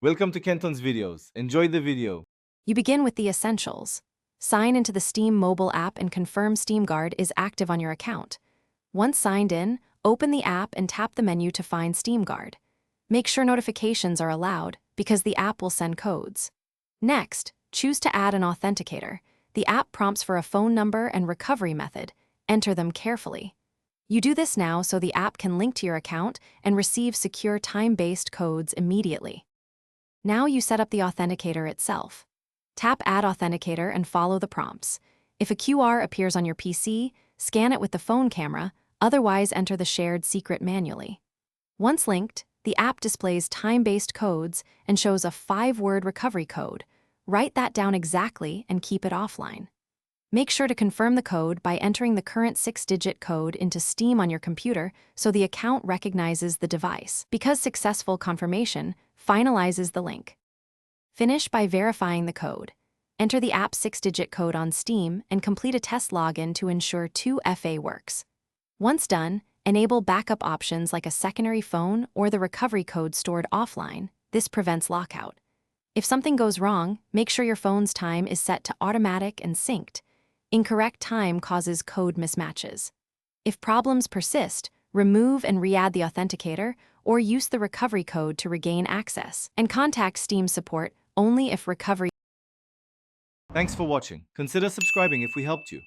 Welcome to Kenton's videos. Enjoy the video. You begin with the essentials. Sign into the Steam mobile app and confirm SteamGuard is active on your account. Once signed in, open the app and tap the menu to find SteamGuard. Make sure notifications are allowed, because the app will send codes. Next, choose to add an authenticator. The app prompts for a phone number and recovery method. Enter them carefully. You do this now so the app can link to your account and receive secure time-based codes immediately. Now you set up the authenticator itself. Tap Add Authenticator and follow the prompts. If a QR appears on your PC, scan it with the phone camera, otherwise enter the shared secret manually. Once linked, the app displays time-based codes and shows a 5-word recovery code. Write that down exactly and keep it offline. Make sure to confirm the code by entering the current 6-digit code into Steam on your computer so the account recognizes the device. Because successful confirmation finalizes the link. Finish by verifying the code. Enter the app's 6-digit code on Steam and complete a test login to ensure 2FA works. Once done, enable backup options like a secondary phone or the recovery code stored offline. This prevents lockout. If something goes wrong, make sure your phone's time is set to automatic and synced. Incorrect time causes code mismatches. If problems persist, remove and re-add the authenticator or use the recovery code to regain access. And contact Steam support only if recovery. Thanks for watching. Consider subscribing if we helped you.